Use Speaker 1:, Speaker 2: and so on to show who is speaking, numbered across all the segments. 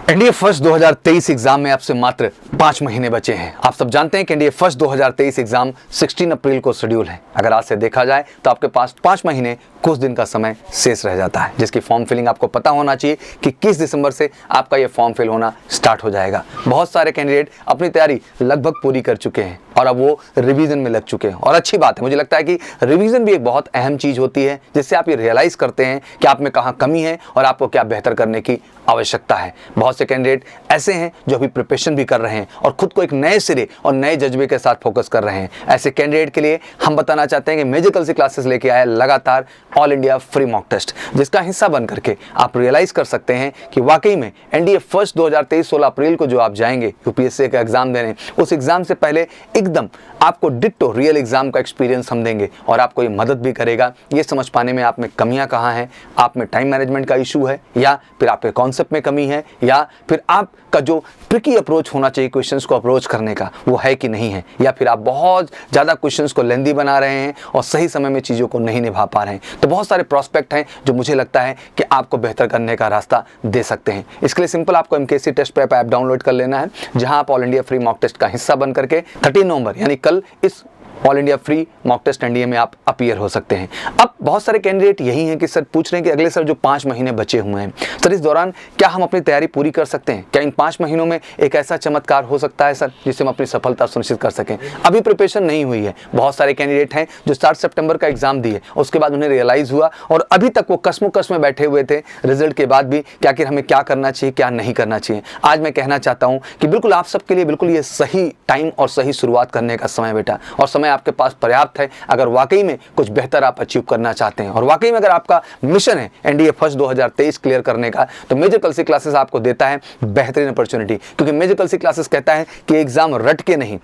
Speaker 1: NDA first 2023 exam में आपसे मात्र 5 महीने बचे हैं। आप सब जानते हैं कि एनडीए फर्स्ट 2023 एग्जाम 16 अप्रैल को शेड्यूल है। अगर आज से देखा जाए तो आपके पास 5 महीने कुछ दिन का समय शेष रह जाता है, जिसकी फॉर्म फिलिंग आपको पता होना चाहिए कि किस दिसंबर से आपका यह फॉर्म फिल होना स्टार्ट हो जाएगा। बहुत सारे कैंडिडेट अपनी तैयारी लगभग पूरी कर चुके हैं और अब वो रिवीजन में लग चुके हैं, और अच्छी बात है। मुझे लगता है कि रिवीजन भी एक बहुत अहम चीज़ होती है, जिससे आप ये रियलाइज़ करते हैं कि आप में कहाँ कमी है और आपको क्या बेहतर करने की आवश्यकता है। बहुत से कैंडिडेट ऐसे हैं जो अभी प्रिपरेशन भी कर रहे हैं और खुद को एक नए सिरे और नए जज्बे के साथ फोकस कर रहे हैं। ऐसे कैंडिडेट के लिए हम बताना चाहते हैं कि मेजर कल से क्लासेस लेके आया लगातार all India free mock test, जिसका हिस्सा बन करके आप रियलाइज़ कर सकते हैं कि वाकई में एनडीए फर्स्ट 2023 16 अप्रैल को जो आप जाएंगे यूपीएससी का एग्जाम देने, उस एग्जाम से पहले एकदम आपको डिट्टो रियल एग्जाम का एक्सपीरियंस हम देंगे और आपको ये मदद भी करेगा ये समझ पाने में आप में कमियां कहाँ हैं, आप में टाइम मैनेजमेंट का इशू है या फिर आपके कॉन्सेप्ट में कमी है, या फिर आपका जो ट्रिकी अप्रोच होना चाहिए क्वेश्चंस को अप्रोच करने का वो है कि नहीं है, या फिर आप बहुत ज़्यादा क्वेश्चंस को लेंदी बना रहे हैं और सही समय में चीज़ों को नहीं निभा पा रहे हैं। तो बहुत सारे प्रॉस्पेक्ट हैं जो मुझे लगता है कि आपको बेहतर करने का रास्ता दे सकते हैं। इसके लिए सिंपल आपको MKC test prep app download कर लेना है, जहां आप all India free mock test का हिस्सा बन करके 13 नवंबर यानी कल इस all India free mock test NDA में आप अपीयर हो सकते हैं। अब बहुत सारे कैंडिडेट यही हैं कि सर पूछ रहे हैं कि अगले सर जो 5 महीने बचे हुए हैं सर, इस दौरान क्या हम अपनी तैयारी पूरी कर सकते हैं? क्या इन 5 महीनों में एक ऐसा चमत्कार हो सकता है सर जिससे हम अपनी सफलता सुनिश्चित कर सकें? अभी प्रिपरेशन नहीं हुई है। बहुत सारे कैंडिडेट हैं जो 7 सितंबर का एग्जाम दिए, उसके बाद उन्हें रियलाइज़ हुआ और अभी तक वो कसमोकस में बैठे हुए थे रिजल्ट के बाद भी कि आखिर हमें क्या करना चाहिए क्या नहीं करना चाहिए। आज मैं कहना चाहता हूँ कि बिल्कुल आप सबके लिए बिल्कुल ये सही टाइम और सही शुरुआत करने का समय बेटा, और समय आपके पास पर्याप्त है अगर वाकई में कुछ बेहतर आप अचीव करना चाहते हैं और वाकई में अगर आपका मिशन है एनडीए फर्स्ट 2023 क्लियर करने का, तो मेजर कल से क्लासेस आपको देता है बेहतरीन अपॉर्चुनिटी। क्योंकि मेजर कल से क्लासेस कहता है कि एग्जाम रट के नहीं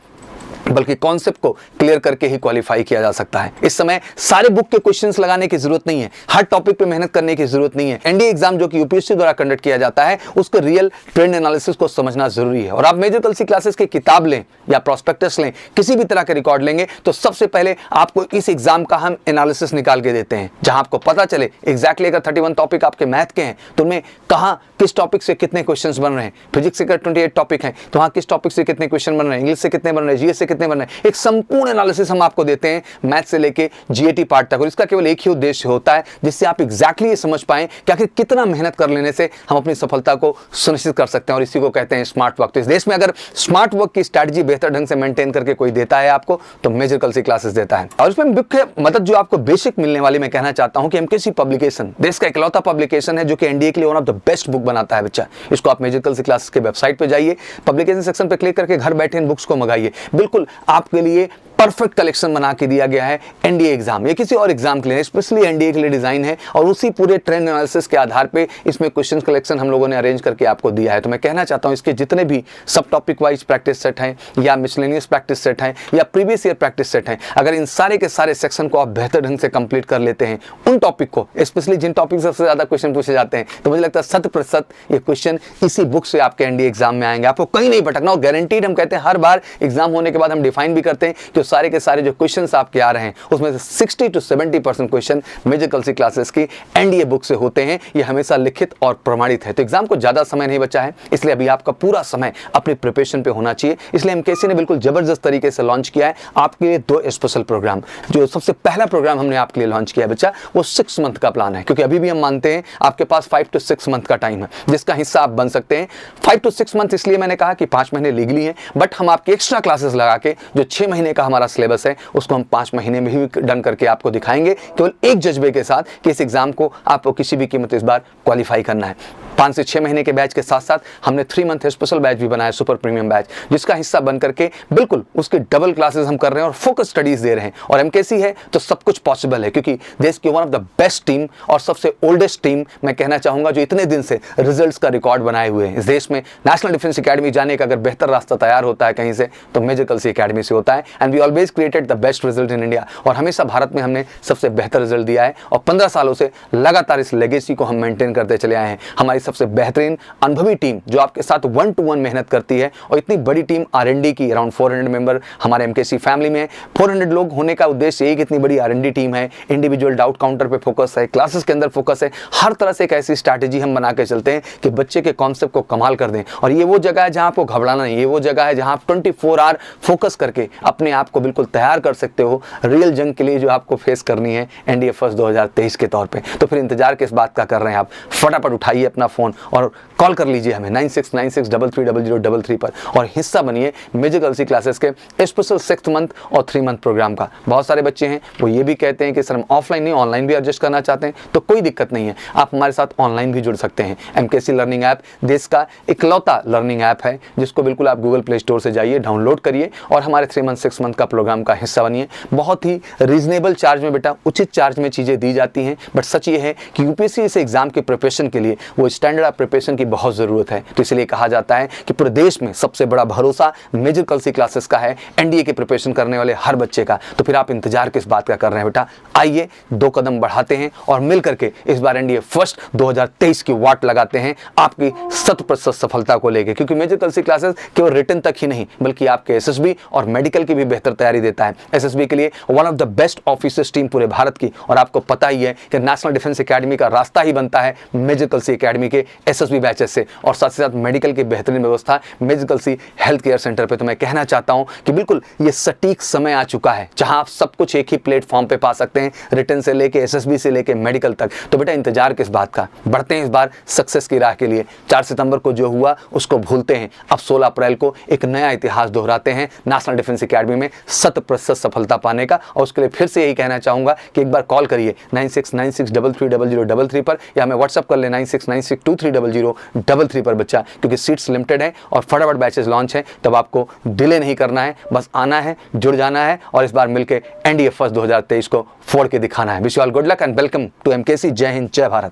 Speaker 1: बल्कि कॉन्सेप्ट को क्लियर करके ही क्वालिफाई किया जा सकता है। इस समय सारे बुक के क्वेश्चंस लगाने की जरूरत नहीं है, हर टॉपिक पे मेहनत करने की जरूरत नहीं है। एनडीए एग्जाम जो कि यूपीएससी द्वारा कंडक्ट किया जाता है उसके रियल ट्रेंड एनालिसिस को समझना जरूरी है। और आप मेजर कल सी क्लासेस की किताब लें या प्रोस्पेक्टस लें, किसी भी तरह के रिकॉर्ड लेंगे तो सबसे पहले आपको इस एग्जाम का हम एनालिसिस निकाल के देते हैं, जहां आपको पता चले एग्जैक्टली अगर 31 टॉपिक आपके मैथ के हैं तो उनमें कहाँ किस टॉपिक से कितने क्वेश्चन बन रहे हैं। फिजिक्स से 28 टॉपिक हैं तो वहां किस टॉपिक से कितने क्वेश्चन बन रहे हैं, इंग्लिश से कितने बन रहे हैं, जीएस से कितने बन रहे हैं। एक संपूर्ण एनालिसिस हम आपको देते हैं मैथ से लेके जीएटी पार्ट तक, और इसका केवल एक ही उद्देश्य होता है जिससे आप एग्जैक्टली ये समझ पाएं कि आखिर कितना मेहनत कर लेने से हम अपनी सफलता को सुनिश्चित कर सकते हैं। और इसी को कहते हैं स्मार्ट वर्क। तो इस देश में अगर स्मार्ट वर्क की स्ट्रैटेजी बेहतर ढंग से मेंटेन करके कोई देता है आपको तो मेजर कल सी क्लासेस देता है। और इसमें मुख्य मदद जो आपको बेसिक मिलने वाली मैं कहना चाहता हूं कि एमकेसी पब्लिकेशन देश का इकलौता पब्लिकेशन है जो कि एनडीए के लिए one of the best book बनाता है बच्चा। इसको आप मेजर कल सी क्लासेस के वेबसाइट पे जाइए, पब्लिकेशन सेक्शन पे क्लिक करके घर बैठे इन बुक्स को मंगाइए। बिल्कुल आपके लिए परफेक्ट कलेक्शन बना के दिया गया है एनडीए एग्जाम, ये किसी और एग्जाम के लिए स्पेशली एनडीए के लिए डिजाइन है, और उसी पूरे ट्रेंड एनालिसिस के आधार पे इसमें क्वेश्चन कलेक्शन हम लोगों ने अरेंज करके आपको दिया है। तो मैं कहना चाहता हूं इसके जितने भी सब टॉपिक वाइज प्रैक्टिस सेट हैं या मिसलेनियस प्रैक्टिस सेट हैं या प्रीवियस ईयर प्रैक्टिस सेट हैं, अगर इन सारे के सारे सेक्शन को आप बेहतर ढंग से कंप्लीट कर लेते हैं, उन टॉपिक को स्पेशली जिन टॉपिक सबसे ज्यादा क्वेश्चन पूछे जाते हैं, तो मुझे लगता है 100% ये क्वेश्चन इसी बुक से आपके एनडीए एग्जाम में आएंगे। आपको कहीं नहीं भटकना और गारंटीड। हम कहते हैं हर बार एग्जाम होने के बाद हम डिफाइन भी करते हैं कि सारे के सारे जो क्वेश्चंस आपके आ रहे हैं उसमें से 60 to 70% क्वेश्चन मेजर कल सी क्लासेस की एनडीए बुक से होते हैं। ये हमेशा लिखित और प्रमाणित है। तो एग्जाम को ज्यादा समय नहीं बचा है, इसलिए अभी आपका पूरा समय अपनी प्रिपरेशन पे होना चाहिए। इसलिए एमकेसी ने बिल्कुल जबरदस्त तरीके से लॉन्च किया है आपके लिए 2 स्पेशल प्रोग्राम। जो सबसे पहला प्रोग्राम हमने आपके लिए लॉन्च किया है बच्चा, वो 6 मंथ का प्लान है, क्योंकि अभी भी हम मानते हैं आपके पास 5 to 6 मंथ का टाइम है जिसका हिस्सा आप बन सकते हैं। 5 to 6 मंथ इसलिए मैंने कहा कि 5 महीने लीगली है, बट हम आपके एक्स्ट्रा क्लासेस लगा के जो 6 महीने का हमारा सिलेबस है उसको हम 5 महीने में ही डन करके आपको दिखाएंगे, केवल एक जज्बे के साथ कि इस एग्जाम को आपको किसी भी कीमत इस बार क्वालिफाई करना है। 5 से 6 महीने के बैच के साथ साथ हमने 3 मंथ स्पेशल बैच भी बनाया, सुपर प्रीमियम बैच, जिसका हिस्सा बन करके बिल्कुल उसके डबल क्लासेस हम कर रहे हैं और फोकस स्टडीज दे रहे हैं। और एमकेसी है तो सब कुछ पॉसिबल है, क्योंकि देश की one of the best team और सबसे ओल्डेस्ट टीम मैं कहना चाहूंगा जो इतने दिन से रिजल्ट्स का रिकॉर्ड बनाए हुए हैं। इस देश में नेशनल डिफेंस एकेडमी जाने का अगर बेहतर रास्ता तैयार होता है कहीं से तो मेजर कल सी एकेडमी से होता है। And we always created the best result in India, और हमेशा भारत में हमने सबसे बेहतर रिजल्ट दिया है और 15 सालों से लगातार इस लेगेसी को हम मेंटेन करते चले आए हैं। हमारी सबसे बेहतरीन अनुभवी टीम जो आपके साथ 1-to-1 मेहनत करती है, और इतनी बड़ी टीम R&D की अराउंड 400 मेंबर हमारे MKC फैमिली में 400 लोग होने का उद्देश्य यही कि इतनी बड़ी R&D टीम है, इंडिविजुअल डाउट काउंटर पे फोकस है, क्लासेस के अंदर फोकस है, हर तरह से एक ऐसी स्ट्रैटेजी हम बना के चलते हैं कि बच्चे के कॉन्सेप्ट को कमाल कर दें। और ये वो जगह है जहां आपको घबराना नहीं, ये वो जगह है जहां आप 24 आवर फोकस करके अपने आप को बिल्कुल तैयार कर सकते हो रियल जंग के लिए जो आपको फेस करनी है NDA फर्स्ट 2023 के तौर पे। तो फिर इंतजार किस बात का कर रहे हैं आप? फटाफट उठाइए अपना फोन और कॉल कर लीजिए हमें 9696330033 पर और हिस्सा बनिए मेजर गर्ल्स क्लासेस के स्पेशल 6th मंथ और 3 मंथ प्रोग्राम का। बहुत सारे बच्चे हैं वो ये भी कहते हैं कि सर हम ऑफलाइन नहीं ऑनलाइन भी एडजस्ट करना चाहते हैं, तो कोई दिक्कत नहीं है, आप हमारे साथ ऑनलाइन भी जुड़ सकते हैं। MKC लर्निंग ऐप देश का इकलौता लर्निंग ऐप है जिसको बिल्कुल आप गूगल प्ले स्टोर से जाइए, डाउनलोड करिए और हमारे 3 मंथ 6 मंथ का प्रोग्राम का हिस्सा बनिए। बहुत ही रीजनेबल चार्ज में बेटा, उचित चार्ज में चीज़ें दी जाती हैं, बट सच ये है कि UPSC से एग्जाम के प्रिपरेशन के लिए वो स्टैंडर्ड ऑफ प्रिपरेशन की बहुत ज़रूरत है। तो इसलिए कहा जाता है कि पूरे देश में सबसे बड़ा भरोसा मेजर गर्ल्स क्लासेस का है, NDA की प्रिपरेशन करने वाले हर बच्चे का। तो फिर आप इंतजार किस बात का कर रहे हैं बेटा? आइए 2 कदम बढ़ाते हैं और मिल करके इस बार NDA फर्स्ट 2023 की वाट लगाते हैं आपकी 100% सफलता को लेकर, क्योंकि मेजर गर्ल्स क्लासेस केवल रिटन तक ही नहीं बल्कि आपके SSB और मेडिकल की भी बेहतर तैयारी देता है। SSB के लिए one of the best officers team पूरे भारत की, और आपको पता ही है कि नेशनल डिफेंस एकेडमी का रास्ता ही बनता है मेजर गर्ल्स एकेडमी के SSB बैचेस से, और साथ ही साथ मेडिकल की बेहतरीन व्यवस्था major girls health care centre पे। तो मैं कहना चाहता हूं कि बिल्कुल ये सटीक समय आ चुका है जहां आप सब कुछ एक ही प्लेटफॉर्म पे पा सकते हैं, रिटन से लेके SSB से लेके मेडिकल तक। तो बेटा इंतजार किस बात का, बढ़ते हैं इस बार सक्सेस की राह के लिए। 4 सितंबर को जो हुआ उसको भूलते हैं, अब 16 अप्रैल को एक नया इतिहास दोहराते हैं नेशनल डिफेंस एकेडमी में 100% सफलता पाने का। और उसके लिए फिर से यही कहना चाहूंगा कि एक बार कॉल करिए 9696330033 पर, या हमें व्हाट्सअप कर ले 9696230033 पर बच्चा, क्योंकि सीट्स लिमिटेड है और फटाफट बैचेस लॉन्च है। तब आपको डिले नहीं करना है, बस आना है, जुड़ जाना है और इस बार मिलकर NDA फर्स्ट 2023 को फोड़ के दिखाना है। Wish you all good luck and welcome to MKC। जय हिंद, जय भारत।